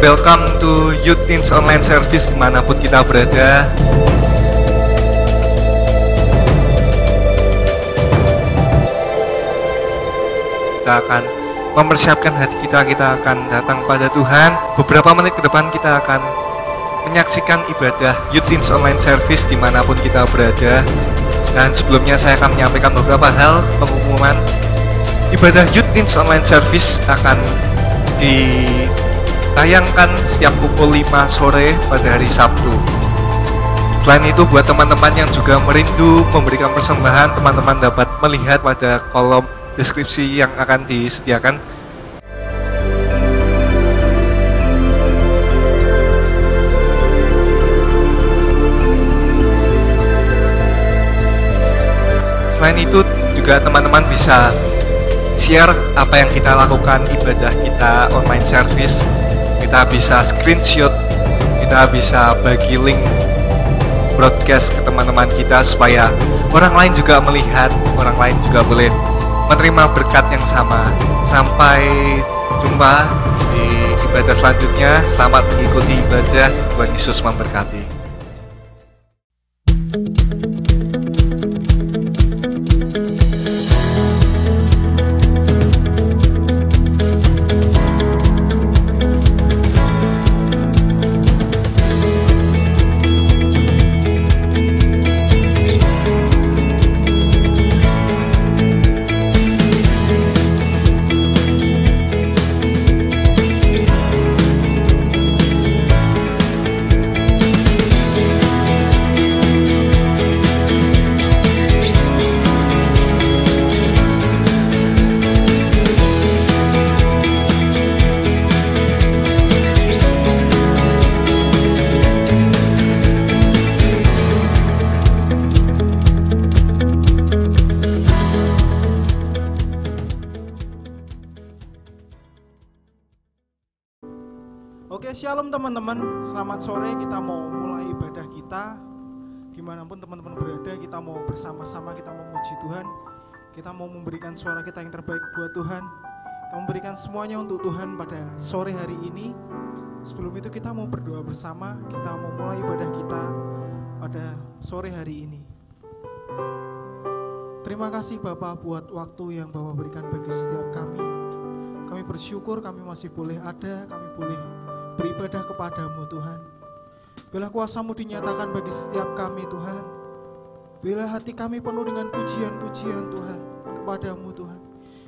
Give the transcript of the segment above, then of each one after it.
Welcome to Youth Teens Online Service dimanapun kita berada. Kita akan mempersiapkan hati kita akan datang pada Tuhan. Beberapa menit ke depan kita akan menyaksikan ibadah Youth Teens Online Service dimanapun kita berada. Dan sebelumnya saya akan menyampaikan beberapa hal pengumuman. Ibadah Youth Teens Online Service akan ditayangkan setiap pukul 5 sore pada hari Sabtu. Selain itu, buat teman-teman yang juga merindu memberikan persembahan, teman-teman dapat melihat pada kolom deskripsi yang akan disediakan. Selain itu, juga teman-teman bisa share apa yang kita lakukan ibadah kita online service. Kita bisa screenshot, kita bisa bagi link broadcast ke teman-teman kita supaya orang lain juga melihat, orang lain juga boleh menerima berkat yang sama. Sampai jumpa di ibadah selanjutnya. Selamat mengikuti ibadah. Tuhan Yesus memberkati. Shalom teman-teman, selamat sore. Kita mau mulai ibadah kita. Dimanapun teman-teman berada, kita mau bersama-sama, kita memuji Tuhan. Kita mau memberikan suara kita yang terbaik buat Tuhan. Kita memberikan semuanya untuk Tuhan pada sore hari ini. Sebelum itu kita mau berdoa bersama. Kita mau mulai ibadah kita pada sore hari ini. Terima kasih Bapak buat waktu yang Bapak berikan bagi setiap kami. Kami bersyukur kami masih boleh ada, kami boleh beribadah kepadamu Tuhan. Bila kuasa-Mu dinyatakan bagi setiap kami Tuhan. Bila hati kami penuh dengan pujian-pujian Tuhan kepadamu Tuhan.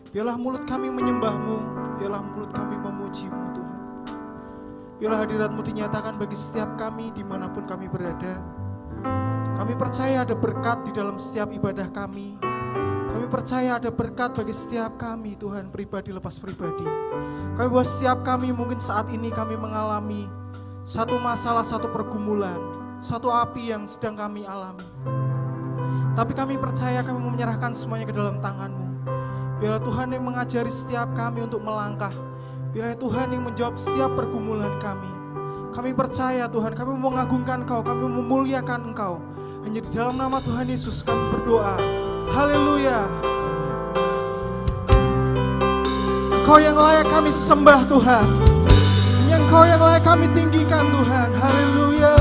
Biarlah mulut kami menyembah-Mu, biarlah mulut kami memuji-Mu Tuhan. Biarlah hadirat-Mu dinyatakan bagi setiap kami dimanapun kami berada. Kami percaya ada berkat di dalam setiap ibadah kami. Kami percaya ada berkat bagi setiap kami Tuhan, pribadi lepas pribadi. Kami buat setiap kami mungkin saat ini kami mengalami satu masalah, satu pergumulan, satu api yang sedang kami alami. Tapi kami percaya kami menyerahkan semuanya ke dalam tangan-Mu. Biarlah Tuhan yang mengajari setiap kami untuk melangkah. Biarlah Tuhan yang menjawab setiap pergumulan kami. Kami percaya Tuhan, kami mengagungkan Engkau, kami memuliakan Engkau. Hanya di dalam nama Tuhan Yesus kami berdoa. Haleluya. Engkau yang layak kami sembah Tuhan. Engkau yang layak kami tinggikan Tuhan. Haleluya.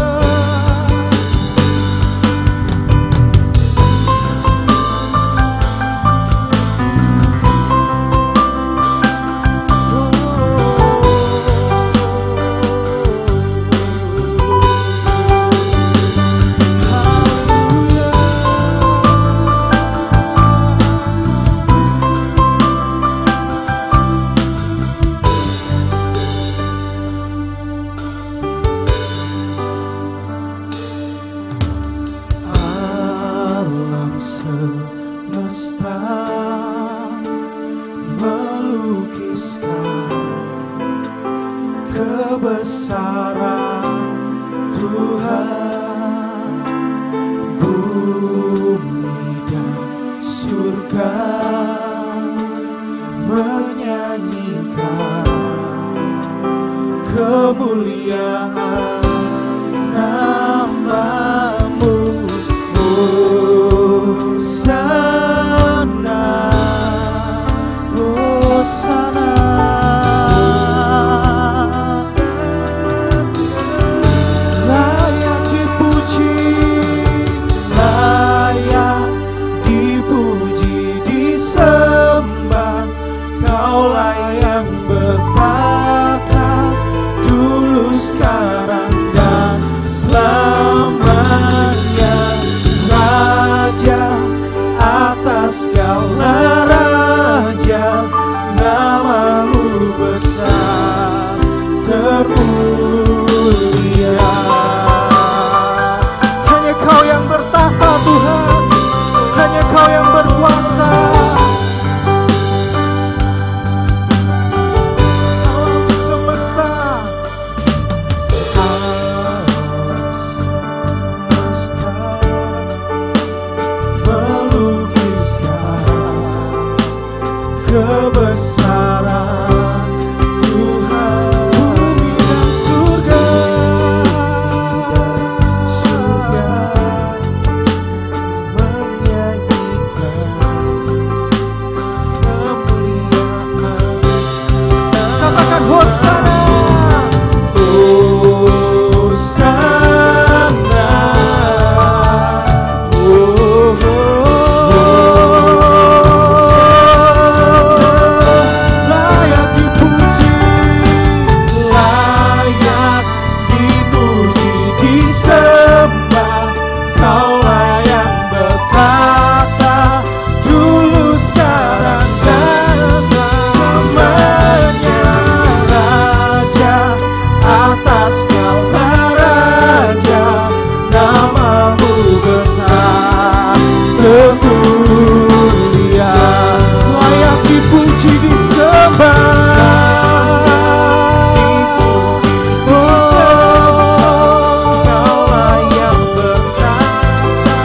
kebesaran Tuhan. Bumi dan surga menyanyikan kemuliaan. Katakan Hosana, Hosana, layak dipuji, layak dipuji, disembah. Kaulah yang berkata dulu, sekarang, dan selamanya. Raja atas segala raja, namamu besar termulia, layak dipuji, disembah. Kaulah yang berkata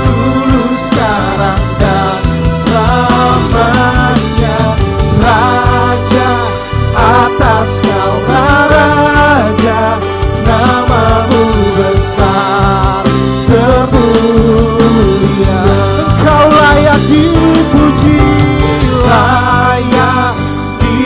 dulu, sekarang, dan selamanya. Raja atas segala raja, namamu besar termulia. Engkau layak dipuji, layak dipuji,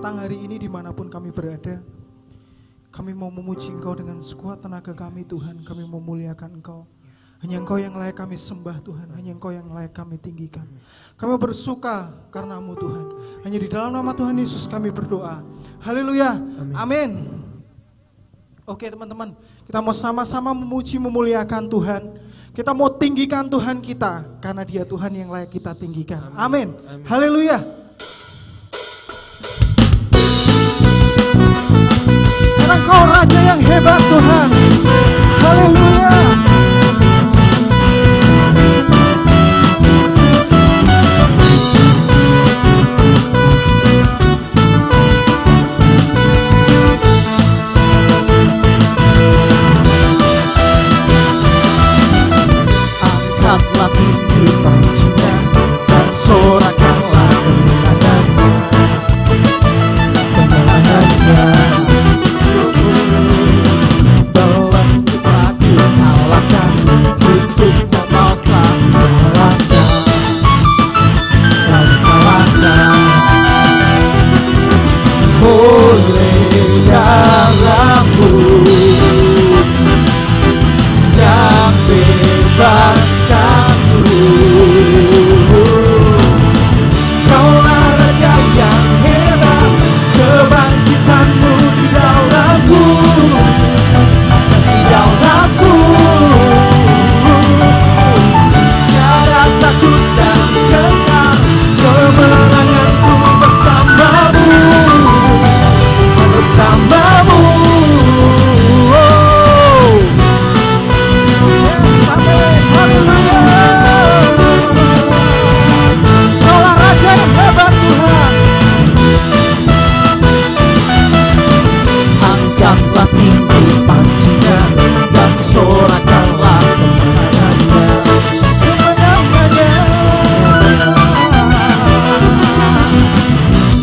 petang hari ini dimanapun kami berada. Kami mau memuji Engkau dengan sekuat tenaga kami Tuhan. Kami memuliakan Engkau. Hanya Engkau yang layak kami sembah Tuhan. Hanya Engkau yang layak kami tinggikan. Kami bersuka karena-Mu Tuhan. Hanya di dalam nama Tuhan Yesus kami berdoa. Haleluya. Amin. Oke teman-teman, kita mau sama-sama memuji memuliakan Tuhan. Kita mau tinggikan Tuhan kita karena Dia Tuhan yang layak kita tinggikan. Amin. Haleluya. Karena Engkau Raja yang hebat Tuhan. Haleluya. Angkatlah tinggi pujinya dan sorakanlah kemenangannya. Belenggu lagi kalahkan, hidup memoutlah kalahkan, kalahkan. Oleh darah-Mu yang bebaskanku, Kaulah Raja yang hebat, kebangkitan-Mu di dalamku, di dalamku. Tiada takut dan gentar, kemenanganku bersama-Mu, bersama-Mu. Kaulah Raja yang hebat Tuhan. Angkatlah tinggi pancinya dan sorakanlah kemenangannya, kemenangannya.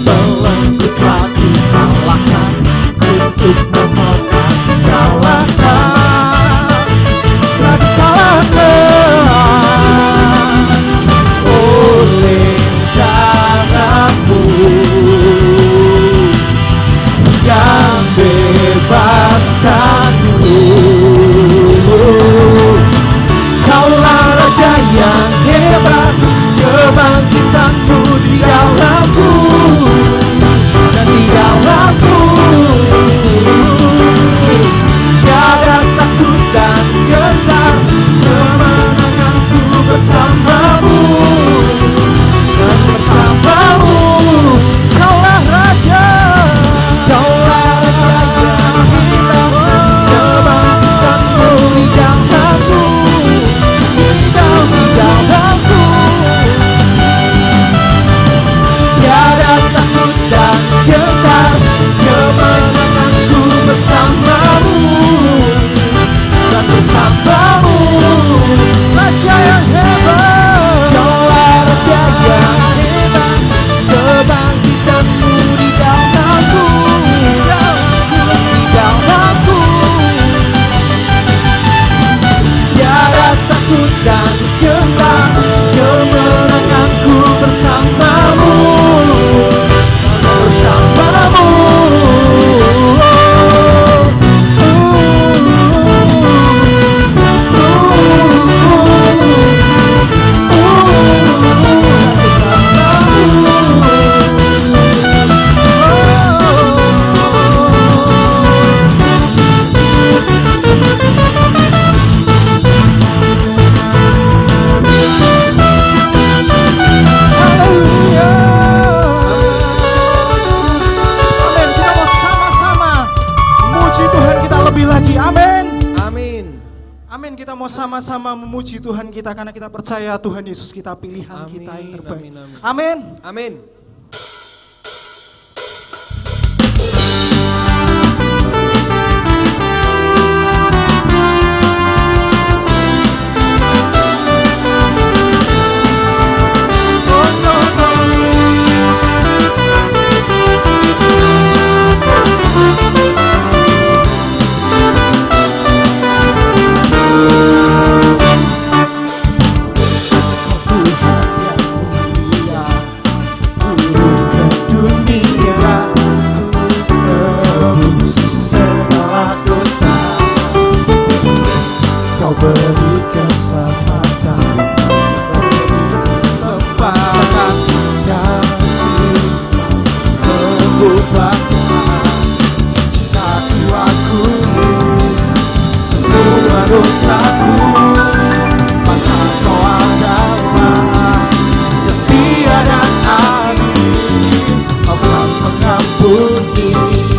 Belenggu telah dikalahkan, kutuk memohon kalahkan, telah dikalahkan oleh darah-Mu yang bebaskanku. Kaulah Raja yang hebat, kebangkitan-Mu di dalamku dan di dalamku. Tiada takut dan gentar, kemenanganku bersama-Mu dan bersama-Mu. Kaulah Raja, Kaulah Raja yang hebat, kebangkitan-Mu di dalamku, di dalamku. Tiada takut dan gentar, kemenanganku bersama-Mu dan bersama-Mu. Raja yang hebat, Kaulah Raja yang hebat, kebangkitan-Mu di dalamku, di dalamku. Tiada takut dan gentar, kemenanganku bersama-Mu, bersama-Mu. Kita mau sama-sama memuji Tuhan kita karena kita percaya Tuhan Yesus kita pilihan kita yang terbaik. Amin. Amin. Tuhan yang mulia, kesempatan, kesempatan kasih mengubahkan cintaku, aku semua dosaku. Maka kau adalah setia dan adil, akan mengampuni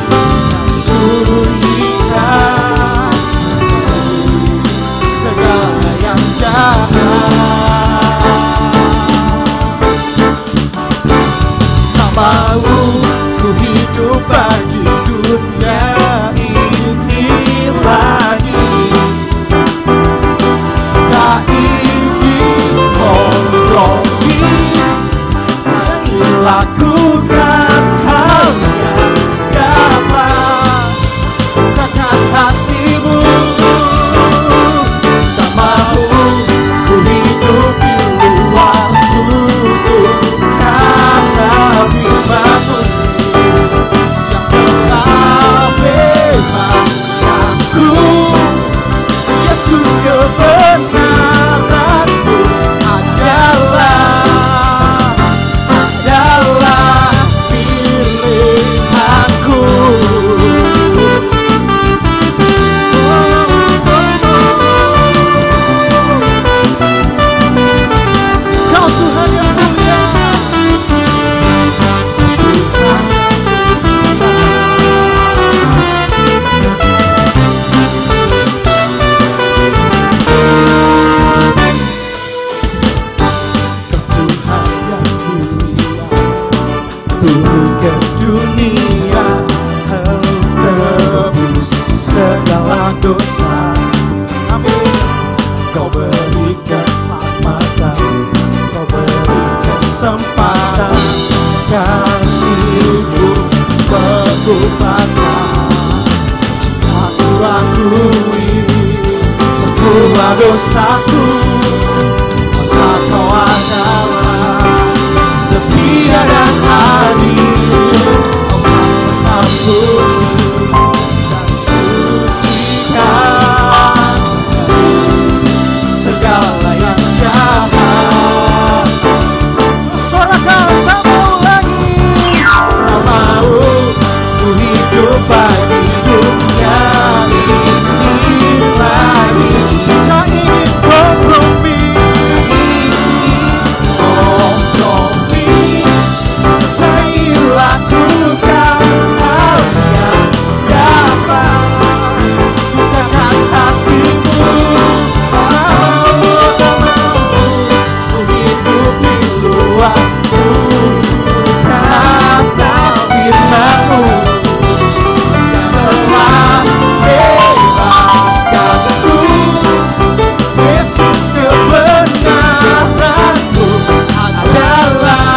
dan sucikan segala yang jahat. Tak mau ku hidup bagi dunia ini lagi, tak ingin kompromi, lakukan hal yang dapat bukakan hatimu. Tak mau ku hidup di luar tutup kata firman-Mu yang telah bebaskanku. Yesus, kebenaran-Mu adalah pilihanku. Kau Tuhan yang mulia, Tuhan yang mulia, turun ke dunia, tebus segala dosa. Amin. Kau beri keselamatan, kau beri kesempatan, kasih-Mu mengubahkan cintaku, akui semua dosaku. Maka kau adalah setia dan adil, akan mengampuni dan sucikan segala yang jahat. Sorakan, tak mau lagi, tak mau ku hidup bagi dunia ini lagi. Tak ingin kompromi, tak ingin lakukan hal yang dapat bukakan hatimu. Tak mau ku hidup di luar kata firman-Mu yang telah bebaskanku. Yesus, kebenaran-Mu adalah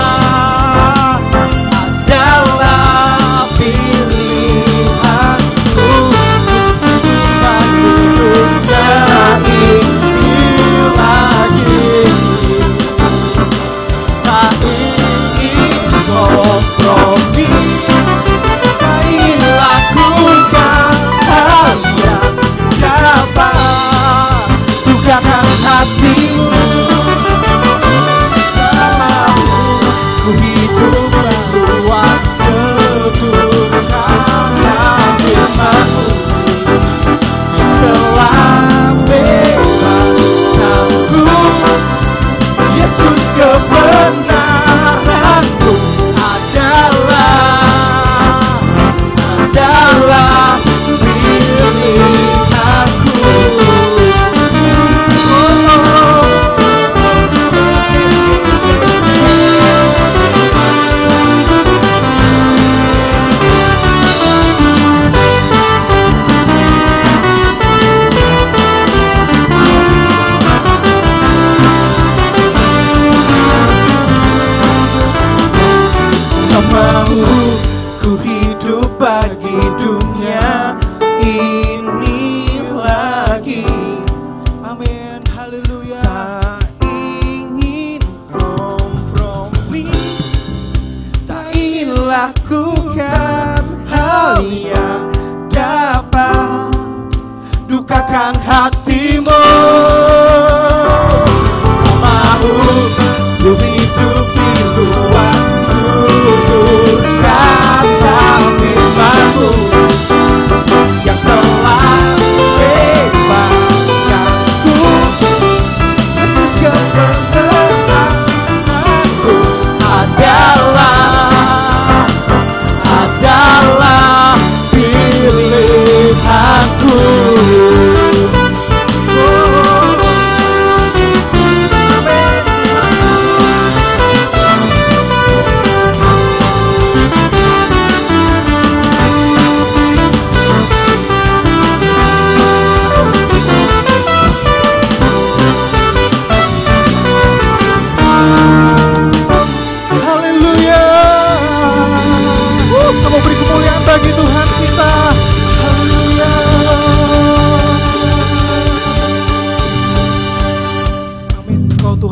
pilihanku. Tak dunia ini lagi, tak ingin kompromi, tak ingin lakukan hal yang dapat bukakan hatimu. Tak mau ku hidup berluar keburukan firman-Mu yang telah bebaskanku. Yesus, kebenaran-Mu adalah pilihanku. Tak mau ku hidup bagi dunia ini lagi. Amin, haleluya. Tak ingin kompromi, tak ingin lakukan hal yang dapat dukakan hatimu.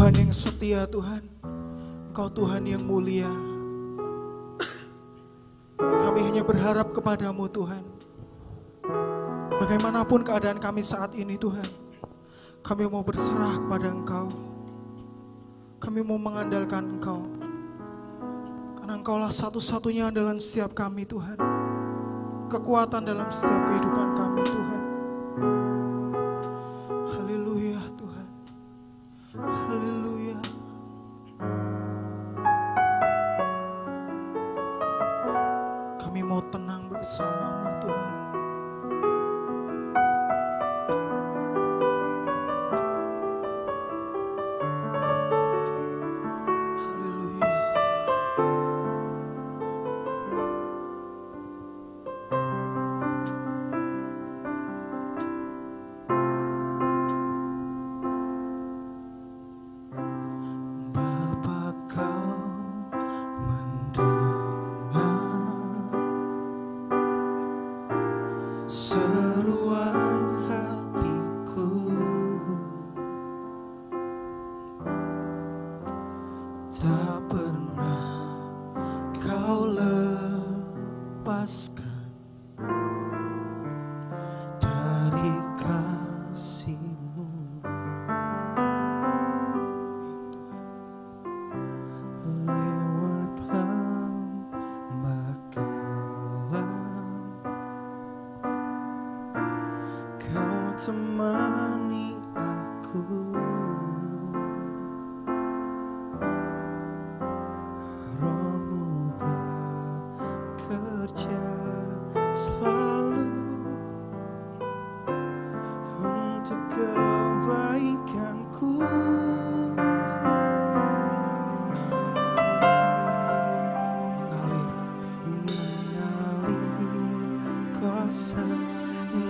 Tuhan yang setia Tuhan, Engkau Tuhan yang mulia. Kami hanya berharap kepadamu Tuhan. Bagaimanapun keadaan kami saat ini Tuhan, kami mau berserah kepada Engkau. Kami mau mengandalkan Engkau, karena Engkaulah satu-satunya andalan setiap kami Tuhan. Kekuatan dalam setiap kehidupan kami Tuhan. Haleluya Tuhan. Haleluya. Kami mau tenang bersamamu Tuhan. Temani aku, Rohmu bekerja selalu untuk kebaikanku. Mengalir kuasa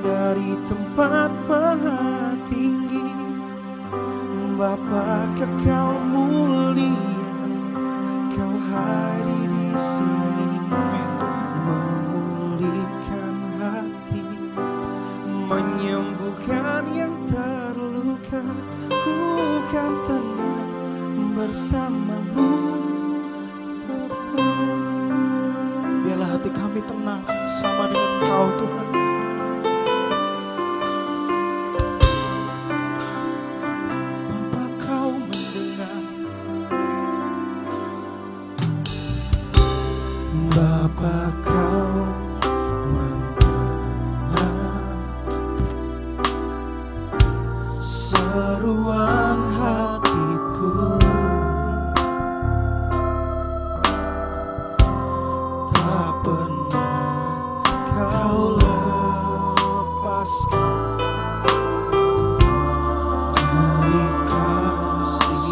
dari tempat maha tinggi, Bapa kekal mulia, Kau hadir di sini, memulihkan hati, menyembuhkan yang terluka. Ku kan tenang bersamamu, Bapa. Biarlah hati kami tenang bersama dengan Engkau Tuhan. Bapa Kau mendengar seruan hatiku, tak pernah Kau lepaskan dari kasih-Mu.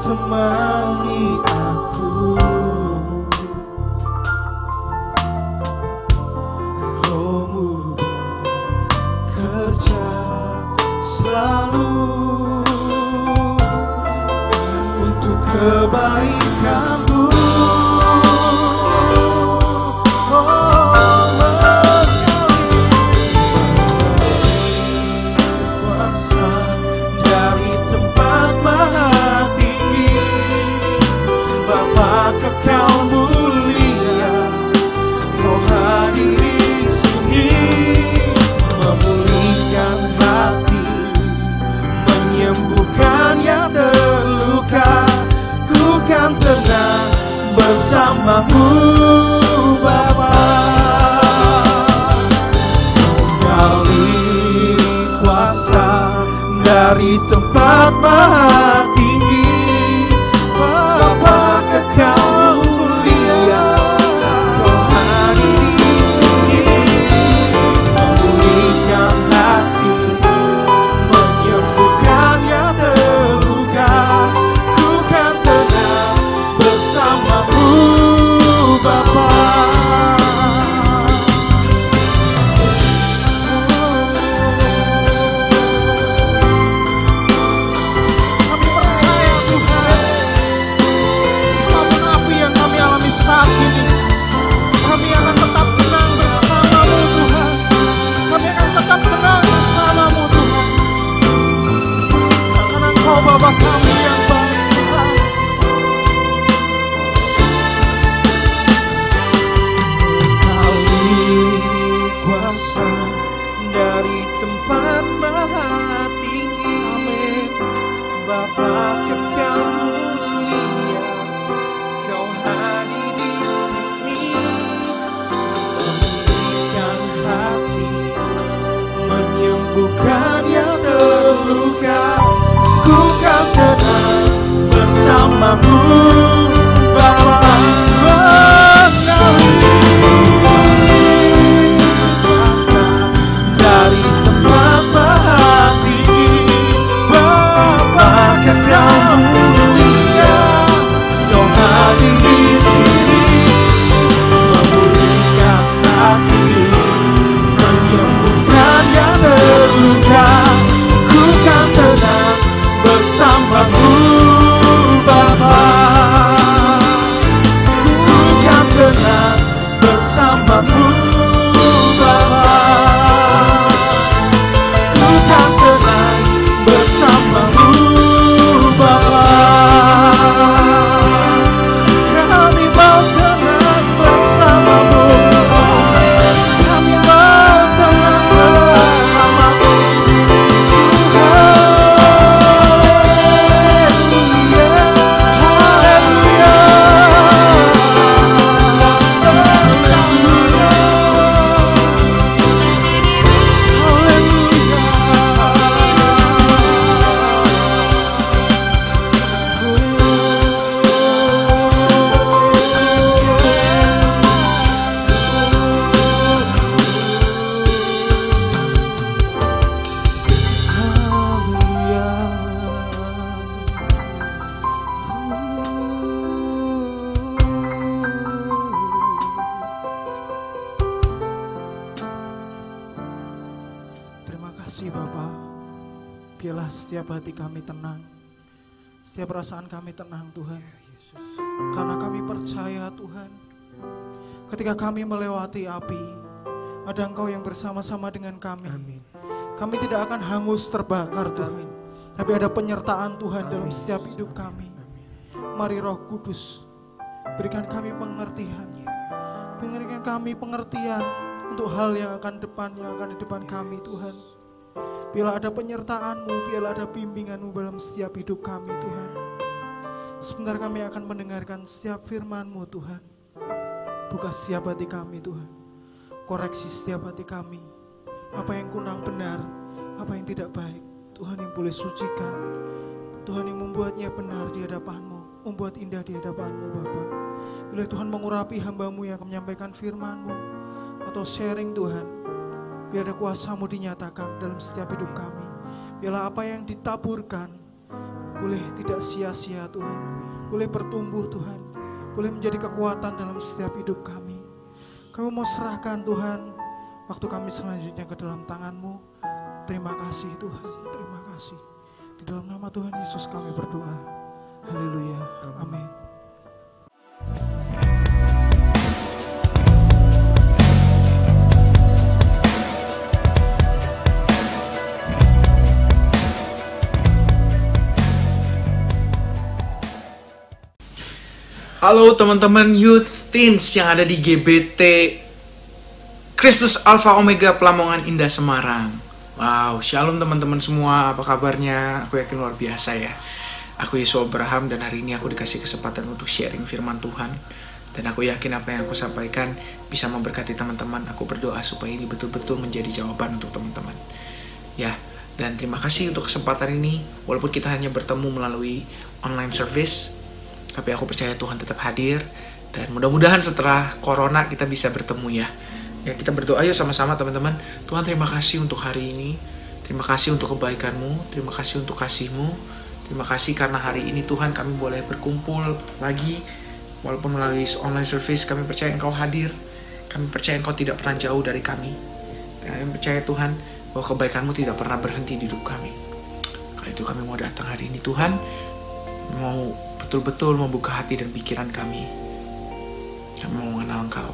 Temani aku, Rohmu bekerja selalu untuk kebaikanku. Kuasa dari tempat maha Bapa kekal mulia, Kau hadir di sini, memulihkan hati, menyembuhkan yang terluka. Ku kan tenang bersamamu, Bapa. Mengalir kuasa dari tempat maha tinggi, Bapa kekal mulia, Kau hadir di sini, memulihkan hati, menyembuhkan yang terluka. Ku kan tenang bersamamu, Bapa. Kami Biarlah setiap hati kami tenang, setiap perasaan kami tenang Tuhan. Karena kami percaya Tuhan, ketika kami melewati api, ada Engkau yang bersama-sama dengan kami. Kami tidak akan hangus terbakar Tuhan, tapi ada penyertaan Tuhan dalam setiap hidup kami. Mari Roh Kudus, berikan kami pengertian. Berikan kami pengertian untuk hal yang akan di depan kami Tuhan. Biarlah ada penyertaan-Mu, biarlah ada bimbingan-Mu dalam setiap hidup kami Tuhan. Sebentar kami akan mendengarkan setiap firman-Mu Tuhan. Buka setiap hati kami Tuhan. Koreksi setiap hati kami. Apa yang kurang benar, apa yang tidak baik, Tuhan yang boleh sucikan. Tuhan yang membuatnya benar di hadapan-Mu, membuat indah di hadapan-Mu Bapa. Bila Tuhan mengurapi hamba-Mu yang akan menyampaikan firman-Mu atau sharing Tuhan, biar ada kuasa-Mu dinyatakan dalam setiap hidup kami. Biarlah apa yang ditaburkan boleh tidak sia-sia Tuhan, boleh bertumbuh Tuhan, boleh menjadi kekuatan dalam setiap hidup kami. Kami mau serahkan Tuhan waktu kami selanjutnya ke dalam tangan-Mu. Terima kasih Tuhan, terima kasih. Di dalam nama Tuhan Yesus kami berdoa. Haleluya, amin. Halo teman-teman Youth Teens yang ada di GBT Kristus Alpha Omega Pelamongan Indah Semarang. Wow, shalom teman-teman semua, apa kabarnya? Aku yakin luar biasa ya. Aku Yesus Abraham dan hari ini aku dikasih kesempatan untuk sharing firman Tuhan. Dan aku yakin apa yang aku sampaikan bisa memberkati teman-teman. Aku berdoa supaya ini betul-betul menjadi jawaban untuk teman-teman. Ya, dan terima kasih untuk kesempatan ini. Walaupun kita hanya bertemu melalui online service, tapi aku percaya Tuhan tetap hadir. Dan mudah-mudahan setelah Corona kita bisa bertemu ya. Ya, kita berdoa yuk sama-sama teman-teman. Tuhan terima kasih untuk hari ini. Terima kasih untuk kebaikan-Mu. Terima kasih untuk kasih-Mu. Terima kasih karena hari ini Tuhan kami boleh berkumpul lagi. Walaupun melalui online service kami percaya Engkau hadir. Kami percaya Engkau tidak pernah jauh dari kami. Dan kami percaya Tuhan bahwa kebaikan-Mu tidak pernah berhenti di hidup kami. Karena itu kami mau datang hari ini Tuhan. Mau betul-betul membuka hati dan pikiran kami. Kami mau mengenal Engkau.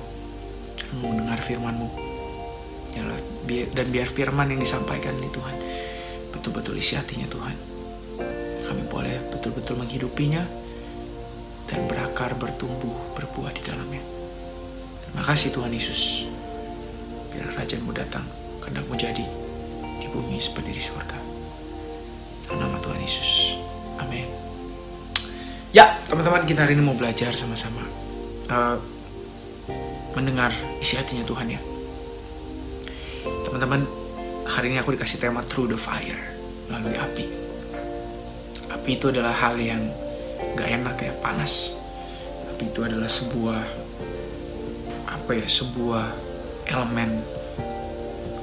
Kami mau mendengar firman-Mu. Dan biar firman yang disampaikan ini Tuhan betul-betul isi hatinya Tuhan. Kami boleh betul-betul menghidupinya dan berakar, bertumbuh, berbuah di dalamnya. Terima kasih Tuhan Yesus. Biar kerajaan-Mu datang, kehendak-Mu jadi di bumi seperti di surga. Dalam nama Tuhan Yesus. Amin. Ya, teman-teman, kita hari ini mau belajar sama-sama mendengar isi hatinya Tuhan ya. Teman-teman, hari ini aku dikasih tema Through the Fire, melalui api. Api itu adalah hal yang gak enak ya, panas. Api itu adalah sebuah elemen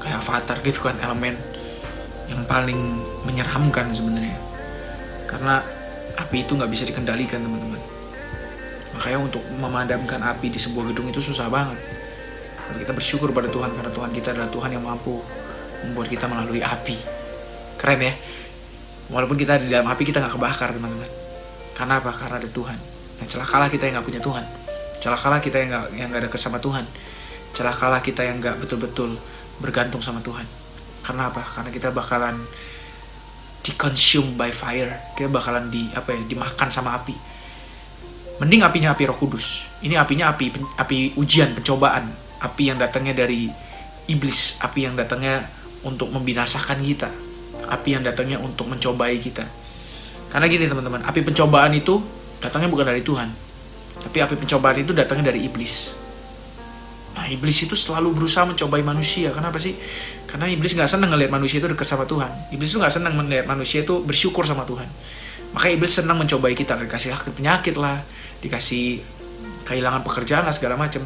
kayak avatar gitu kan, elemen yang paling menyeramkan sebenarnya. Karena api itu gak bisa dikendalikan teman-teman. Makanya untuk memadamkan api di sebuah gedung itu susah banget. Dan kita bersyukur pada Tuhan karena Tuhan kita adalah Tuhan yang mampu membuat kita melalui api. Keren ya. Walaupun kita di dalam api kita gak kebakar teman-teman. Karena apa? Karena ada Tuhan. Nah, celakalah kita yang gak punya Tuhan. Celakalah kita yang gak ada kesama Tuhan. Celakalah kita yang gak betul-betul bergantung sama Tuhan. Karena apa? Karena kita bakalan di-consume by fire. Kita bakalan dimakan sama api. Mending apinya api Roh Kudus. Ini apinya api ujian, pencobaan. Api yang datangnya dari iblis. Api yang datangnya untuk membinasakan kita. Api yang datangnya untuk mencobai kita. Karena gini teman-teman, api pencobaan itu datangnya bukan dari Tuhan. Tapi api pencobaan itu datangnya dari iblis. Nah, iblis itu selalu berusaha mencobai manusia. Kenapa sih? Karena iblis gak senang ngelihat manusia itu dekat sama Tuhan. Iblis itu gak senang melihat manusia itu bersyukur sama Tuhan. Makanya iblis senang mencobai kita. Dikasih penyakit lah, dikasih kehilangan pekerjaan lah, segala macam.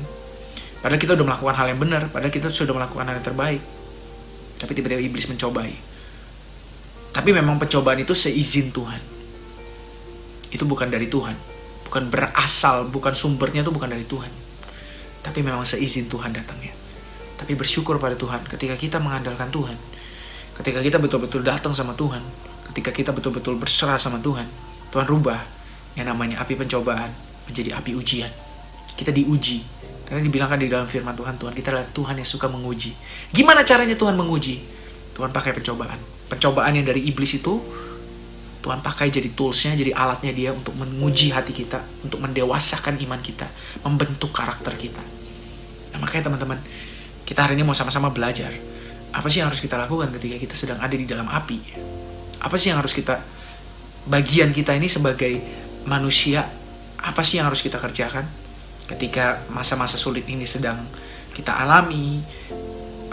Padahal kita udah melakukan hal yang benar. Padahal kita sudah melakukan hal yang terbaik. Tapi tiba-tiba iblis mencobai. Tapi memang pencobaan itu seizin Tuhan. Itu bukan dari Tuhan. Bukan berasal, bukan sumbernya itu bukan dari Tuhan. Tapi memang seizin Tuhan datangnya. Tapi bersyukur pada Tuhan ketika kita mengandalkan Tuhan. Ketika kita betul-betul datang sama Tuhan. ketika kita betul-betul berserah sama Tuhan, Tuhan rubah yang namanya api pencobaan menjadi api ujian. Kita diuji, karena dibilangkan di dalam firman Tuhan, Tuhan kita adalah Tuhan yang suka menguji. Gimana caranya Tuhan menguji? Tuhan pakai pencobaan. Pencobaan yang dari iblis itu, Tuhan pakai jadi toolsnya, jadi alatnya dia untuk menguji hati kita, untuk mendewasakan iman kita, membentuk karakter kita. Nah, makanya teman-teman, kita hari ini mau sama-sama belajar. Apa sih yang harus kita lakukan ketika kita sedang ada di dalam api? Apa sih yang harus kita, bagian kita ini sebagai manusia, apa sih yang harus kita kerjakan ketika masa-masa sulit ini sedang kita alami?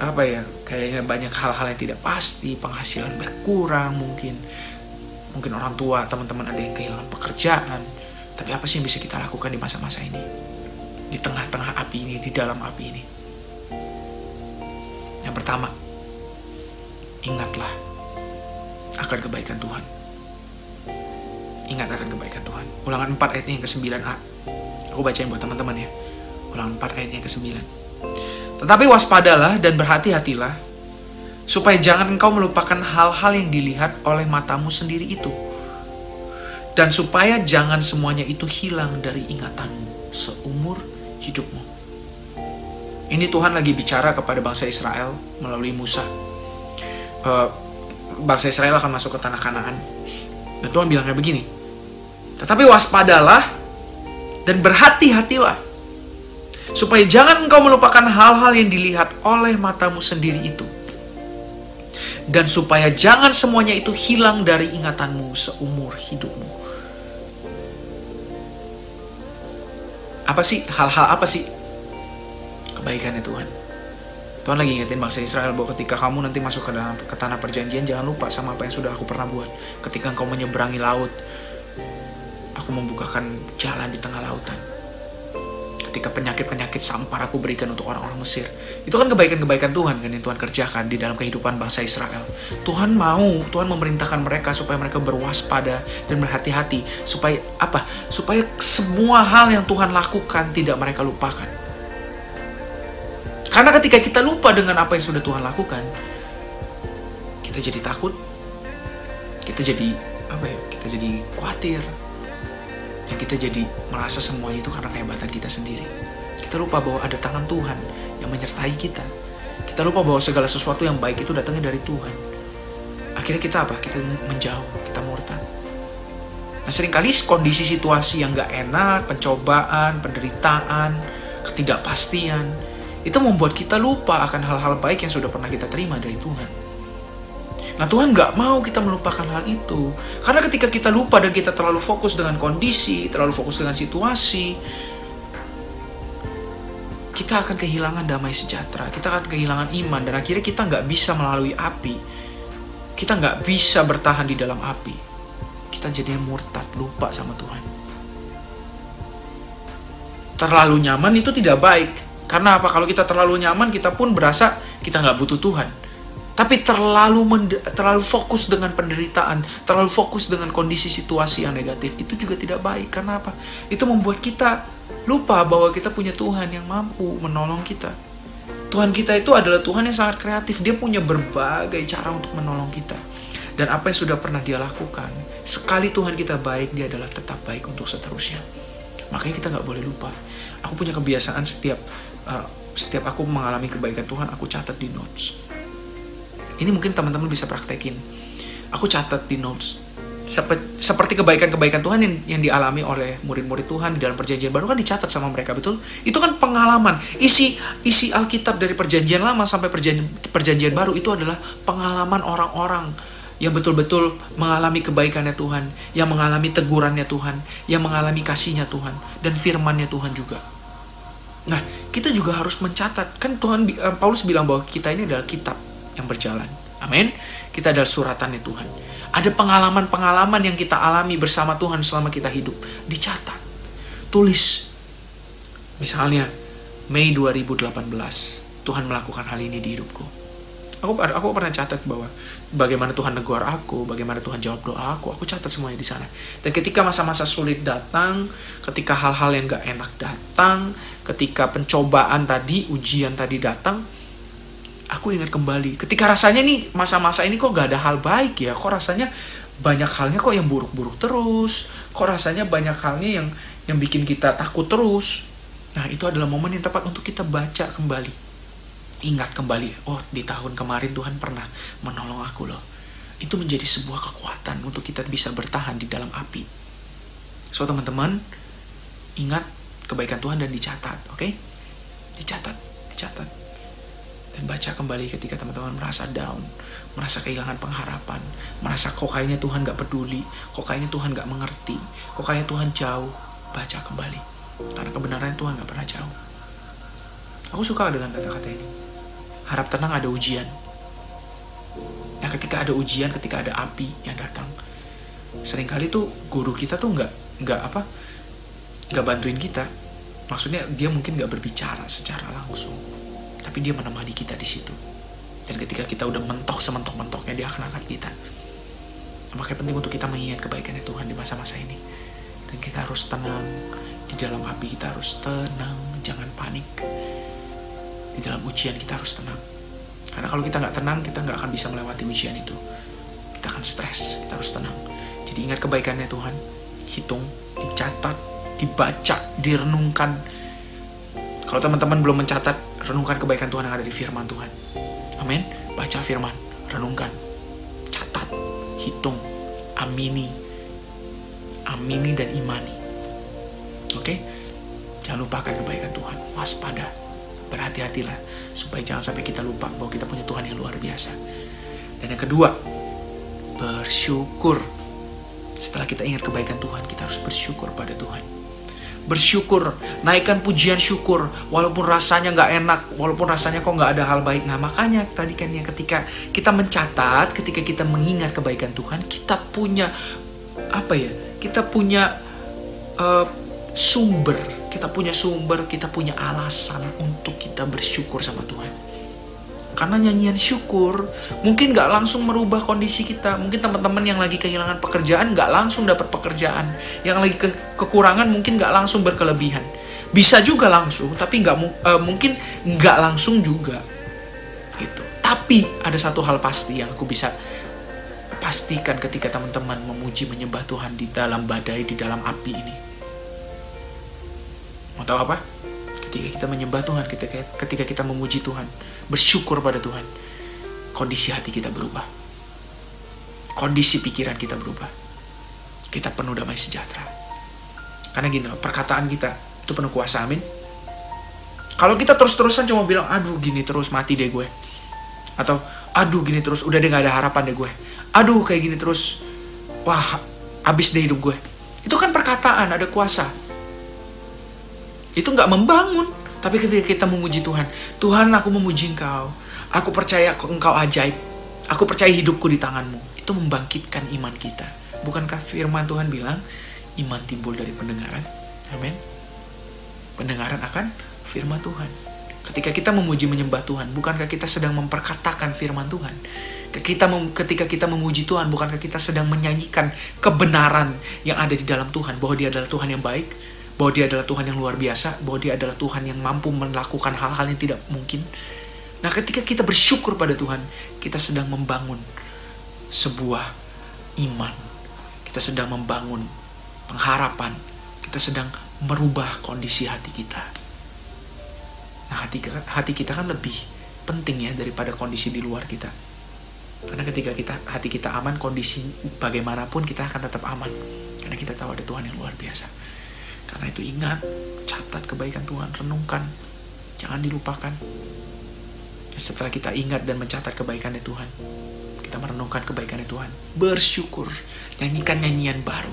Apa ya, kayaknya banyak hal-hal yang tidak pasti, penghasilan berkurang, mungkin orang tua, teman-teman ada yang kehilangan pekerjaan. Tapi apa sih yang bisa kita lakukan di masa-masa ini? Di tengah-tengah api ini, di dalam api ini. Yang pertama, ingatlah akan kebaikan Tuhan. Ingat akan kebaikan Tuhan. Ulangan 4 ayatnya yang ke-9a. Aku bacain buat teman-teman ya. Ulangan 4 ayatnya yang ke-9. Tetapi waspadalah dan berhati-hatilah, supaya jangan engkau melupakan hal-hal yang dilihat oleh matamu sendiri itu. Dan supaya jangan semuanya itu hilang dari ingatanmu seumur hidupmu. Ini Tuhan lagi bicara kepada bangsa Israel melalui Musa. Bangsa Israel akan masuk ke tanah Kanaan. Dan Tuhan bilang kayak begini. Tetapi waspadalah dan berhati-hatilah, supaya jangan engkau melupakan hal-hal yang dilihat oleh matamu sendiri itu. Dan supaya jangan semuanya itu hilang dari ingatanmu seumur hidupmu. Apa sih? Hal-hal apa sih? Kebaikannya Tuhan. Tuhan lagi ingetin bangsa Israel bahwa ketika kamu nanti masuk ke tanah perjanjian, jangan lupa sama apa yang sudah aku pernah buat. Ketika engkau menyeberangi laut, aku membukakan jalan di tengah lautan. Ketika penyakit-penyakit sampar aku berikan untuk orang-orang Mesir. Itu kan kebaikan-kebaikan Tuhan kan yang Tuhan kerjakan di dalam kehidupan bangsa Israel. Tuhan memerintahkan mereka supaya mereka berwaspada dan berhati-hati. Supaya apa? Supaya semua hal yang Tuhan lakukan tidak mereka lupakan. Karena ketika kita lupa dengan apa yang sudah Tuhan lakukan, kita jadi takut. Kita jadi Kita jadi khawatir. Dan kita jadi merasa semuanya itu karena kehebatan kita sendiri. Kita lupa bahwa ada tangan Tuhan yang menyertai kita. Kita lupa bahwa segala sesuatu yang baik itu datangnya dari Tuhan. Akhirnya kita Kita menjauh, kita murtad. Nah, seringkali kondisi situasi yang gak enak, pencobaan, penderitaan, ketidakpastian, itu membuat kita lupa akan hal-hal baik yang sudah pernah kita terima dari Tuhan. Nah, Tuhan gak mau kita melupakan hal itu. Karena ketika kita lupa dan kita terlalu fokus dengan kondisi, terlalu fokus dengan situasi, kita akan kehilangan damai sejahtera, kita akan kehilangan iman, dan akhirnya kita gak bisa melalui api. Kita gak bisa bertahan di dalam api. Kita jadinya murtad, lupa sama Tuhan. Terlalu nyaman itu tidak baik. Karena apa? Kalau kita terlalu nyaman, kita pun berasa kita gak butuh Tuhan. Tapi terlalu fokus dengan penderitaan, terlalu fokus dengan kondisi situasi yang negatif, itu juga tidak baik. Karena apa? Itu membuat kita lupa bahwa kita punya Tuhan yang mampu menolong kita. Tuhan kita itu adalah Tuhan yang sangat kreatif. Dia punya berbagai cara untuk menolong kita. Dan apa yang sudah pernah Dia lakukan, sekali Tuhan kita baik, Dia adalah tetap baik untuk seterusnya. Makanya kita gak boleh lupa. Aku punya kebiasaan setiap aku mengalami kebaikan Tuhan, aku catat di notes. Ini mungkin teman-teman bisa praktekin. Aku catat di notes. Seperti kebaikan-kebaikan Tuhan yang dialami oleh murid-murid Tuhan di dalam perjanjian baru kan dicatat sama mereka, betul? Itu kan pengalaman. Isi Alkitab dari perjanjian lama sampai perjanjian baru itu adalah pengalaman orang-orang yang betul-betul mengalami kebaikannya Tuhan, yang mengalami tegurannya Tuhan, yang mengalami kasihnya Tuhan, dan firmannya Tuhan juga. Nah, kita juga harus mencatat. Kan Paulus bilang bahwa kita ini adalah kitab yang berjalan. Amin. Kita adalah suratannya Tuhan. Ada pengalaman-pengalaman yang kita alami bersama Tuhan selama kita hidup. Dicatat. Tulis. Misalnya, Mei 2018, Tuhan melakukan hal ini di hidupku. Aku pernah catat bahwa bagaimana Tuhan negur aku, bagaimana Tuhan jawab doa aku catat semuanya di sana. Dan ketika masa-masa sulit datang, ketika hal-hal yang gak enak datang, ketika pencobaan tadi, ujian tadi datang, aku ingat kembali. Ketika rasanya nih masa-masa ini kok gak ada hal baik ya, kok rasanya banyak halnya kok yang buruk-buruk terus. Kok rasanya banyak halnya yang bikin kita takut terus. Nah, itu adalah momen yang tepat untuk kita baca kembali. Ingat kembali, oh di tahun kemarin Tuhan pernah menolong aku loh. Itu menjadi sebuah kekuatan untuk kita bisa bertahan di dalam api. So teman-teman, ingat kebaikan Tuhan dan dicatat, oke? Dicatat. Dan baca kembali ketika teman-teman merasa down, merasa kehilangan pengharapan, merasa kok kayaknya Tuhan gak peduli, kok kayaknya Tuhan gak mengerti, kok kayaknya Tuhan jauh. Baca kembali, karena kebenaran Tuhan gak pernah jauh. Aku suka dengan kata-kata ini. Harap tenang ada ujian. Nah, ketika ada ujian, ketika ada api yang datang, seringkali tuh guru kita tuh nggak bantuin kita. Maksudnya dia mungkin nggak berbicara secara langsung, tapi dia menemani kita di situ. Dan ketika kita udah mentok sementok-mentoknya, dia akan angkat kita. Makanya penting untuk kita mengingat kebaikannya Tuhan di masa-masa ini. Dan kita harus tenang di dalam api, kita harus tenang, jangan panik. Di dalam ujian kita harus tenang. Karena kalau kita nggak tenang, kita nggak akan bisa melewati ujian itu. Kita akan stres, kita harus tenang. Jadi ingat kebaikannya Tuhan. Hitung, dicatat, dibaca, direnungkan. Kalau teman-teman belum mencatat, renungkan kebaikan Tuhan yang ada di firman Tuhan. Amin. Baca firman, renungkan, catat, hitung, amini dan imani. Oke? Jangan lupakan kebaikan Tuhan. Waspada. Berhati-hatilah supaya jangan sampai kita lupa bahwa kita punya Tuhan yang luar biasa. Dan yang kedua, bersyukur. Setelah kita ingat kebaikan Tuhan, kita harus bersyukur pada Tuhan. Bersyukur, naikkan pujian syukur, walaupun rasanya gak enak, walaupun rasanya kok gak ada hal baik. Nah makanya tadi kan ya, ketika kita mencatat, ketika kita mengingat kebaikan Tuhan, kita punya kita punya sumber, kita punya alasan untuk kita bersyukur sama Tuhan. Karena nyanyian syukur mungkin gak langsung merubah kondisi kita. Mungkin teman-teman yang lagi kehilangan pekerjaan gak langsung dapat pekerjaan. Yang lagi kekurangan mungkin gak langsung berkelebihan. Bisa juga langsung, tapi mungkin gak langsung juga gitu. Tapi ada satu hal pasti yang aku bisa pastikan ketika teman-teman memuji menyembah Tuhan di dalam badai, di dalam api ini. Mau tahu apa? Ketika kita menyembah Tuhan, ketika kita memuji Tuhan, bersyukur pada Tuhan, kondisi hati kita berubah. Kondisi pikiran kita berubah. Kita penuh damai sejahtera. Karena gini loh, perkataan kita itu penuh kuasa, amin. Kalau kita terus-terusan cuma bilang, aduh gini terus mati deh gue. Atau, aduh gini terus, udah deh gak ada harapan deh gue. Aduh kayak gini terus, wah habis deh hidup gue. Itu kan perkataan, ada kuasa. Itu gak membangun. Tapi ketika kita memuji Tuhan, Tuhan aku memuji Engkau, aku percaya Engkau ajaib, aku percaya hidupku di tanganmu. Itu membangkitkan iman kita. Bukankah firman Tuhan bilang, iman timbul dari pendengaran? Amin. Pendengaran akan firman Tuhan. Ketika kita memuji menyembah Tuhan, bukankah kita sedang memperkatakan firman Tuhan? Ketika kita memuji Tuhan, bukankah kita sedang menyanyikan kebenaran yang ada di dalam Tuhan, bahwa Dia adalah Tuhan yang baik, bahwa Dia adalah Tuhan yang luar biasa, bahwa Dia adalah Tuhan yang mampu melakukan hal-hal yang tidak mungkin. Nah, ketika kita bersyukur pada Tuhan, kita sedang membangun sebuah iman. Kita sedang membangun pengharapan. Kita sedang merubah kondisi hati kita. Nah, hati kita kan lebih penting ya daripada kondisi di luar kita. Karena ketika hati kita aman, kondisi bagaimanapun kita akan tetap aman. Karena kita tahu ada Tuhan yang luar biasa. Karena itu ingat, catat kebaikan Tuhan, renungkan, jangan dilupakan. Dan setelah kita ingat dan mencatat kebaikannya Tuhan, kita merenungkan kebaikannya Tuhan, bersyukur, nyanyikan nyanyian baru,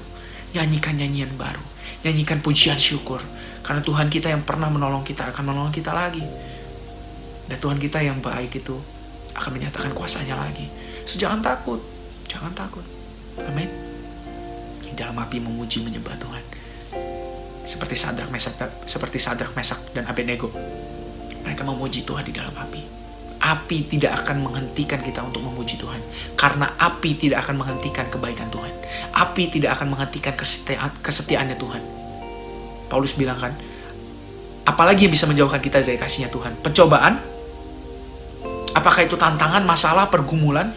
nyanyikan pujian syukur. Karena Tuhan kita yang pernah menolong kita akan menolong kita lagi. Dan Tuhan kita yang baik itu akan menyatakan kuasanya lagi. So, jangan takut. Amin. Di dalam api memuji menyembah Tuhan. Seperti Sadrak, Mesak, dan Abednego. Mereka memuji Tuhan di dalam api. Api tidak akan menghentikan kita untuk memuji Tuhan. Karena api tidak akan menghentikan kebaikan Tuhan. Api tidak akan menghentikan kesetiaannya Tuhan. Paulus bilang kan, apalagi yang bisa menjauhkan kita dari kasihnya Tuhan? Pencobaan? Apakah itu tantangan, masalah, pergumulan?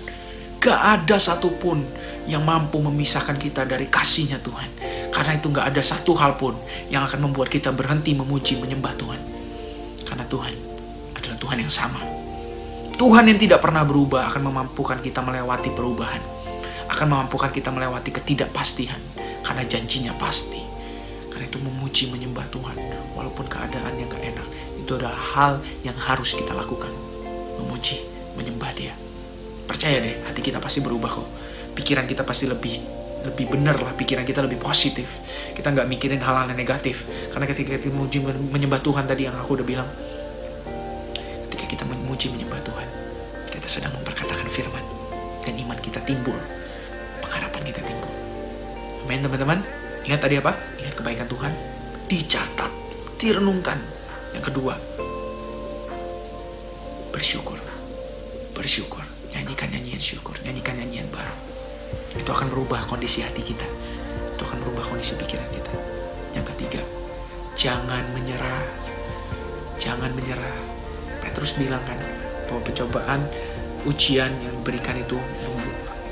Gak ada satupun yang mampu memisahkan kita dari kasih-Nya Tuhan. Karena itu gak ada satu hal pun yang akan membuat kita berhenti memuji, menyembah Tuhan. Karena Tuhan adalah Tuhan yang sama. Tuhan yang tidak pernah berubah akan memampukan kita melewati perubahan. Akan memampukan kita melewati ketidakpastian. Karena janjinya pasti. Karena itu memuji, menyembah Tuhan. Walaupun keadaan yang gak enak. Itu adalah hal yang harus kita lakukan. Memuji, menyembah Dia. Percaya deh, hati kita pasti berubah kok. Pikiran kita pasti lebih benar lah, pikiran kita lebih positif. Kita nggak mikirin hal-hal yang negatif. Karena ketika kita memuji, menyembah Tuhan tadi yang aku udah bilang, ketika kita memuji, menyembah Tuhan, kita sedang memperkatakan firman. Dan iman kita timbul, pengharapan kita timbul. Amin teman-teman. Ingat tadi apa? Ingat kebaikan Tuhan. Dicatat, direnungkan. Yang kedua, bersyukur. Bersyukur. Nyanyikan nyanyian syukur, nyanyikan nyanyian baru. Itu akan berubah kondisi hati kita. Itu akan berubah kondisi pikiran kita. Yang ketiga, jangan menyerah. Jangan menyerah. Petrus bilang kan, bahwa pencobaan, ujian yang diberikan itu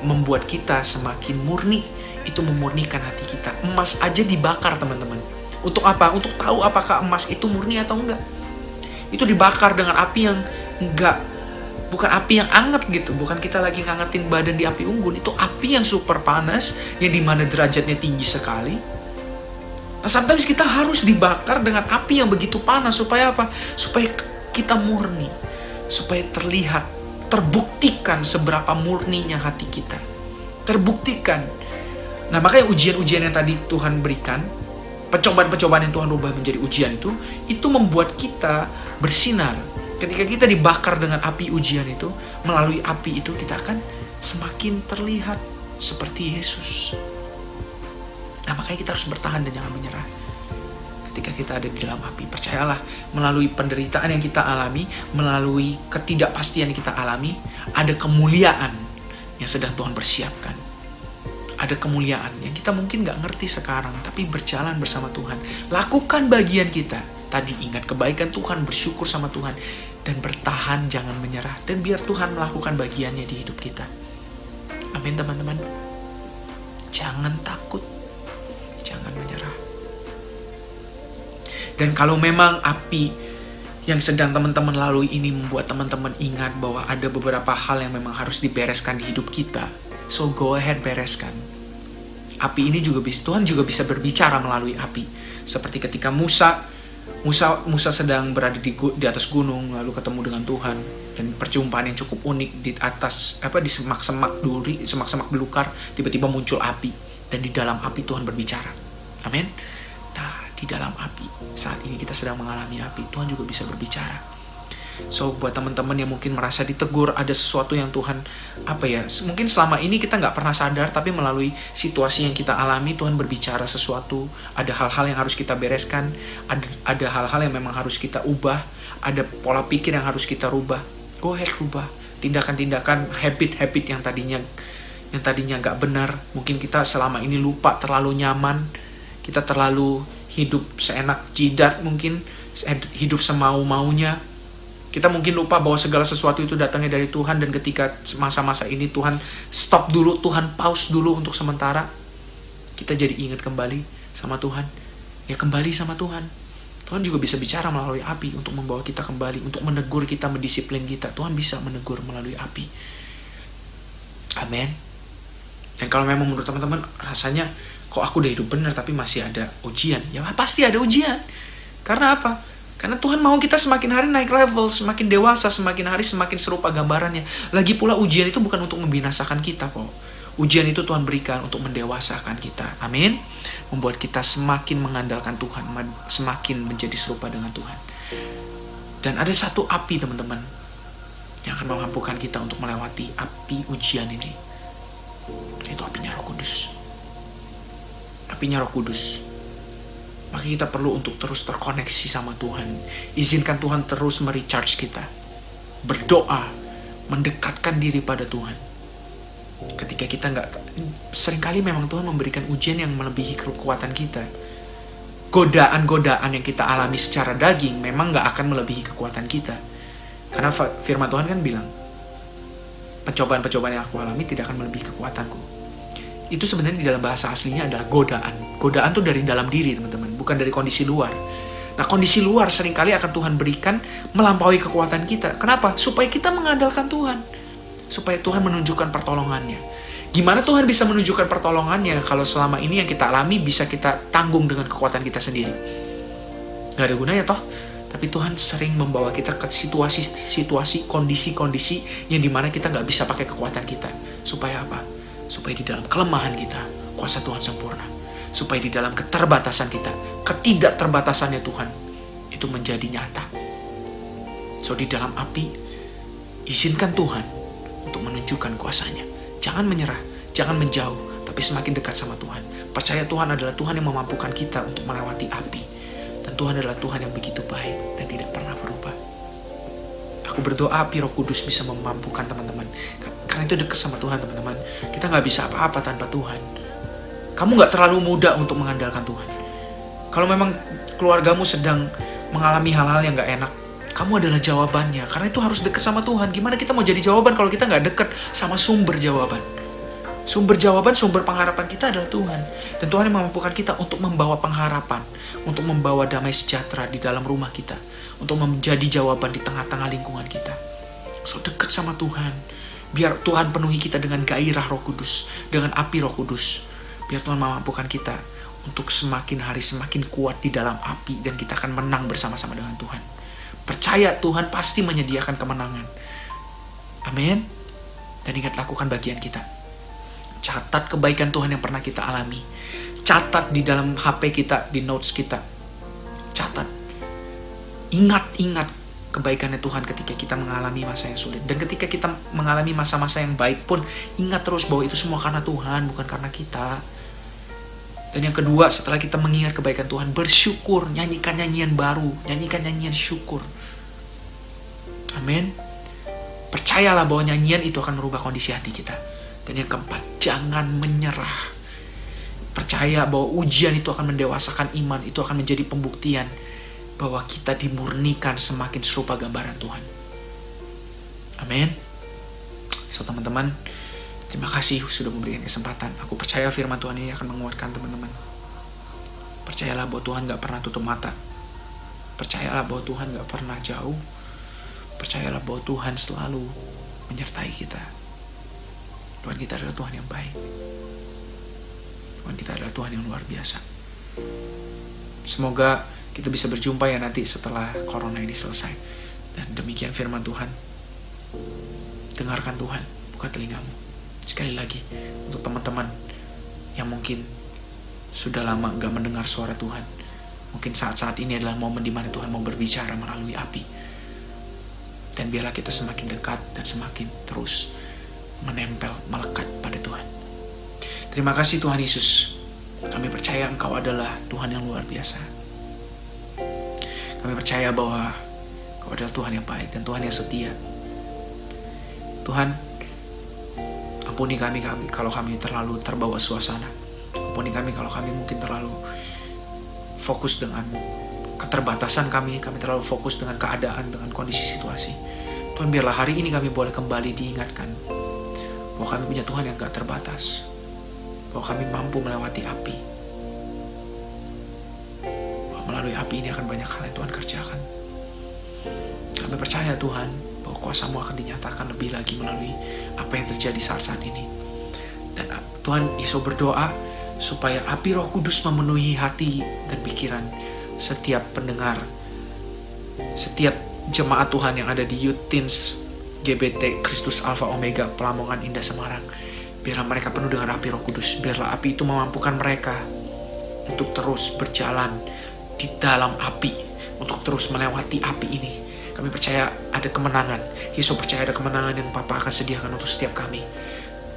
membuat kita semakin murni. Itu memurnikan hati kita. Emas aja dibakar teman-teman. Untuk apa? Untuk tahu apakah emas itu murni atau enggak. Itu dibakar dengan api yang bukan api yang anget gitu, bukan kita lagi ngangetin badan di api unggun, itu api yang super panas, yang dimana derajatnya tinggi sekali. Nah, sometimes kita harus dibakar dengan api yang begitu panas, supaya apa? Supaya kita murni, supaya terlihat, terbuktikan seberapa murninya hati kita. Terbuktikan. Nah, makanya ujian-ujian yang tadi Tuhan berikan, pencobaan-pencobaan yang Tuhan rubah menjadi ujian itu membuat kita bersinar. Ketika kita dibakar dengan api ujian itu, melalui api itu kita akan semakin terlihat seperti Yesus. Nah, makanya kita harus bertahan dan jangan menyerah. Ketika kita ada di dalam api, percayalah, melalui penderitaan yang kita alami, melalui ketidakpastian yang kita alami, ada kemuliaan yang sedang Tuhan persiapkan. Ada kemuliaan yang kita mungkin gak ngerti sekarang, tapi berjalan bersama Tuhan. Lakukan bagian kita. Tadi ingat kebaikan Tuhan, bersyukur sama Tuhan, dan bertahan, jangan menyerah. Dan biar Tuhan melakukan bagiannya di hidup kita. Amin teman-teman. Jangan takut, jangan menyerah. Dan kalau memang api yang sedang teman-teman lalui ini membuat teman-teman ingat bahwa ada beberapa hal yang memang harus dibereskan di hidup kita, so go ahead, bereskan. Api ini juga bisa, Tuhan juga bisa berbicara melalui api. Seperti ketika Musa sedang berada di atas gunung, lalu ketemu dengan Tuhan, dan perjumpaan yang cukup unik di atas di semak-semak duri, semak-semak belukar, tiba-tiba muncul api, dan di dalam api Tuhan berbicara. Amin. Nah, di dalam api saat ini kita sedang mengalami api, Tuhan juga bisa berbicara. So, buat teman-teman yang mungkin merasa ditegur, ada sesuatu yang Tuhan, mungkin selama ini kita nggak pernah sadar, tapi melalui situasi yang kita alami, Tuhan berbicara sesuatu, ada hal-hal yang harus kita bereskan, ada hal-hal yang memang harus kita ubah, ada pola pikir yang harus kita rubah, go ahead rubah, tindakan-tindakan, habit-habit yang tadinya nggak benar, mungkin kita selama ini lupa, terlalu nyaman, kita terlalu hidup seenak jidat mungkin, hidup semau-maunya. Kita mungkin lupa bahwa segala sesuatu itu datangnya dari Tuhan, dan ketika masa-masa ini Tuhan stop dulu, Tuhan pause dulu untuk sementara, kita jadi ingat kembali sama Tuhan. Ya kembali sama Tuhan. Tuhan juga bisa bicara melalui api untuk membawa kita kembali, untuk menegur kita, mendisiplin kita. Tuhan bisa menegur melalui api. Amin. Dan kalau memang menurut teman-teman rasanya, kok aku udah hidup benar tapi masih ada ujian, ya pasti ada ujian. Karena apa? Karena Tuhan mau kita semakin hari naik level, semakin dewasa, semakin hari semakin serupa gambarannya. Lagi pula ujian itu bukan untuk membinasakan kita kok. Ujian itu Tuhan berikan untuk mendewasakan kita. Amin. Membuat kita semakin mengandalkan Tuhan, semakin menjadi serupa dengan Tuhan. Dan ada satu api teman-teman yang akan memampukan kita untuk melewati api ujian ini. Itu apinya Roh Kudus. Apinya Roh Kudus. Maka kita perlu untuk terus terkoneksi sama Tuhan. Izinkan Tuhan terus merecharge kita. Berdoa, mendekatkan diri pada Tuhan. Ketika kita seringkali memang Tuhan memberikan ujian yang melebihi kekuatan kita. Godaan-godaan yang kita alami secara daging memang gak akan melebihi kekuatan kita. Karena firman Tuhan kan bilang, pencobaan-pencobaan yang aku alami tidak akan melebihi kekuatanku. Itu sebenarnya di dalam bahasa aslinya adalah godaan. Godaan tuh dari dalam diri, teman-teman, bukan dari kondisi luar. Nah, kondisi luar seringkali akan Tuhan berikan melampaui kekuatan kita. Kenapa? Supaya kita mengandalkan Tuhan. Supaya Tuhan menunjukkan pertolongannya. Gimana Tuhan bisa menunjukkan pertolongannya kalau selama ini yang kita alami bisa kita tanggung dengan kekuatan kita sendiri? Gak ada gunanya toh. Tapi Tuhan sering membawa kita ke situasi, kondisi-kondisi yang dimana kita gak bisa pakai kekuatan kita. Supaya apa? Supaya di dalam kelemahan kita, kuasa Tuhan sempurna. Supaya di dalam keterbatasan kita, ketidakterbatasannya Tuhan, itu menjadi nyata. So, di dalam api, izinkan Tuhan untuk menunjukkan kuasanya. Jangan menyerah, jangan menjauh, tapi semakin dekat sama Tuhan. Percaya Tuhan adalah Tuhan yang memampukan kita untuk melewati api. Dan Tuhan adalah Tuhan yang begitu baik dan tidak pernah berubah. Aku berdoa api Roh Kudus bisa memampukan teman-teman. Karena itu dekat sama Tuhan, teman-teman. Kita gak bisa apa-apa tanpa Tuhan. Kamu gak terlalu muda untuk mengandalkan Tuhan. Kalau memang keluargamu sedang mengalami hal-hal yang gak enak, kamu adalah jawabannya. Karena itu harus dekat sama Tuhan. Gimana kita mau jadi jawaban kalau kita gak dekat sama sumber jawaban? Sumber jawaban, sumber pengharapan kita adalah Tuhan. Dan Tuhan yang memampukan kita untuk membawa pengharapan, untuk membawa damai sejahtera di dalam rumah kita, untuk menjadi jawaban di tengah-tengah lingkungan kita. So, dekat sama Tuhan. Biar Tuhan penuhi kita dengan gairah Roh Kudus, dengan api Roh Kudus. Biar Tuhan memampukan kita untuk semakin hari semakin kuat di dalam api, dan kita akan menang bersama-sama dengan Tuhan. Percaya Tuhan pasti menyediakan kemenangan. Amin. Dan ingat, lakukan bagian kita. Catat kebaikan Tuhan yang pernah kita alami. Catat di dalam HP kita, di notes kita. Catat. Ingat kebaikannya Tuhan ketika kita mengalami masa yang sulit. Dan ketika kita mengalami masa-masa yang baik pun, ingat terus bahwa itu semua karena Tuhan, bukan karena kita. Dan yang kedua, setelah kita mengingat kebaikan Tuhan, bersyukur, nyanyikan nyanyian baru, nyanyikan nyanyian syukur. Amin. Percayalah bahwa nyanyian itu akan merubah kondisi hati kita. Dan yang keempat, jangan menyerah. Percaya bahwa ujian itu akan mendewasakan iman, itu akan menjadi pembuktian bahwa kita dimurnikan semakin serupa gambaran Tuhan. Amin. So, teman-teman, terima kasih sudah memberikan kesempatan. Aku percaya firman Tuhan ini akan menguatkan teman-teman. Percayalah bahwa Tuhan gak pernah tutup mata. Percayalah bahwa Tuhan gak pernah jauh. Percayalah bahwa Tuhan selalu menyertai kita. Tuhan kita adalah Tuhan yang baik. Tuhan kita adalah Tuhan yang luar biasa. Semoga kita bisa berjumpa ya nanti setelah corona ini selesai. Dan demikian firman Tuhan. Dengarkan Tuhan, buka telingamu. Sekali lagi, untuk teman-teman yang mungkin sudah lama gak mendengar suara Tuhan, mungkin saat-saat ini adalah momen di mana Tuhan mau berbicara melalui api. Dan biarlah kita semakin dekat dan semakin terus menempel, melekat pada Tuhan. Terima kasih Tuhan Yesus. Kami percaya Engkau adalah Tuhan yang luar biasa. Kami percaya bahwa Engkau adalah Tuhan yang baik dan Tuhan yang setia. Tuhan, ampuni kami kalau kami terlalu terbawa suasana. Ampuni kami kalau kami mungkin terlalu fokus dengan keterbatasan kami terlalu fokus dengan keadaan, dengan kondisi situasi. Tuhan, biarlah hari ini kami boleh kembali diingatkan bahwa kami punya Tuhan yang gak terbatas, bahwa kami mampu melewati api, bahwa melalui api ini akan banyak hal yang Tuhan kerjakan. Kami percaya Tuhan bahwa kuasa-Mu akan dinyatakan lebih lagi melalui apa yang terjadi saat ini. Dan Tuhan Yesus berdoa supaya api Roh Kudus memenuhi hati dan pikiran setiap pendengar, setiap jemaat Tuhan yang ada di Youth Teens GBT Kristus Alpha Omega Pelamongan Indah Semarang. Biarlah mereka penuh dengan api Roh Kudus. Biarlah api itu memampukan mereka untuk terus berjalan di dalam api, untuk terus melewati api ini. Kami percaya ada kemenangan. Yesus percaya ada kemenangan yang Bapa akan sediakan untuk setiap kami.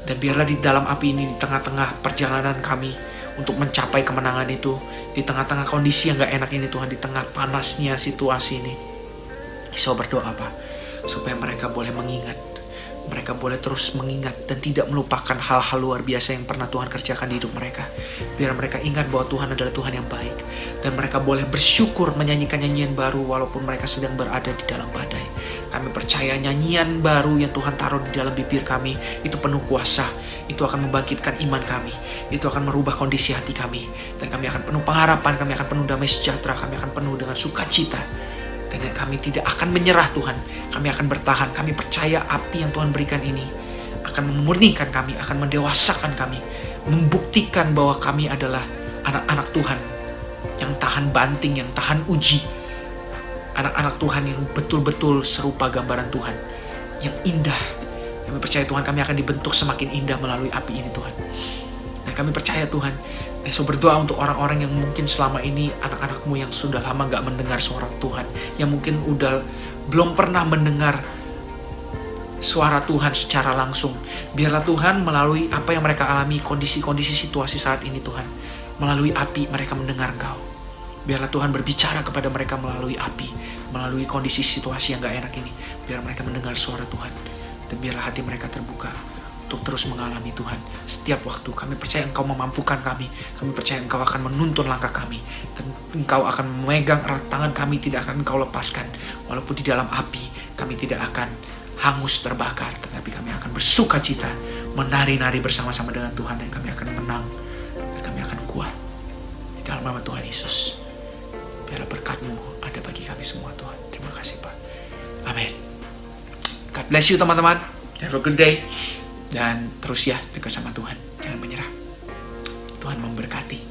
Dan biarlah di dalam api ini, di tengah-tengah perjalanan kami untuk mencapai kemenangan itu, di tengah-tengah kondisi yang gak enak ini Tuhan, di tengah panasnya situasi ini, Yesus berdoa apa? Supaya mereka boleh mengingat mereka boleh terus mengingat dan tidak melupakan hal-hal luar biasa yang pernah Tuhan kerjakan di hidup mereka. Biar mereka ingat bahwa Tuhan adalah Tuhan yang baik. Dan mereka boleh bersyukur menyanyikan nyanyian baru walaupun mereka sedang berada di dalam badai. Kami percaya nyanyian baru yang Tuhan taruh di dalam bibir kami itu penuh kuasa. Itu akan membangkitkan iman kami. Itu akan merubah kondisi hati kami. Dan kami akan penuh pengharapan, kami akan penuh damai sejahtera, kami akan penuh dengan sukacita. Dan kami tidak akan menyerah Tuhan. Kami akan bertahan. Kami percaya api yang Tuhan berikan ini akan memurnikan kami, akan mendewasakan kami, membuktikan bahwa kami adalah anak-anak Tuhan yang tahan banting, yang tahan uji. Anak-anak Tuhan yang betul-betul serupa gambaran Tuhan, yang indah. Kami percaya Tuhan, kami akan dibentuk semakin indah melalui api ini Tuhan. Dan kami percaya Tuhan, so berdoa untuk orang-orang yang mungkin selama ini anak-anakmu yang sudah lama gak mendengar suara Tuhan, yang mungkin udah belum pernah mendengar suara Tuhan secara langsung. Biarlah Tuhan melalui apa yang mereka alami, kondisi-kondisi situasi saat ini Tuhan, melalui api mereka mendengar Engkau. Biarlah Tuhan berbicara kepada mereka melalui api, melalui kondisi situasi yang gak enak ini. Biar mereka mendengar suara Tuhan, dan biarlah hati mereka terbuka untuk terus mengalami Tuhan setiap waktu. Kami percaya Engkau memampukan kami. Kami percaya Engkau akan menuntun langkah kami. Dan Engkau akan memegang erat tangan kami, tidak akan Engkau lepaskan. Walaupun di dalam api, kami tidak akan hangus terbakar. Tetapi kami akan bersuka cita, menari-nari bersama-sama dengan Tuhan. Dan kami akan menang. Dan kami akan kuat. Di dalam nama Tuhan Yesus. Biarlah berkat-Mu ada bagi kami semua Tuhan. Terima kasih Pak. Amin. God bless you teman-teman. Have a good day. Dan terus ya dekat sama Tuhan. Jangan menyerah. Tuhan memberkati.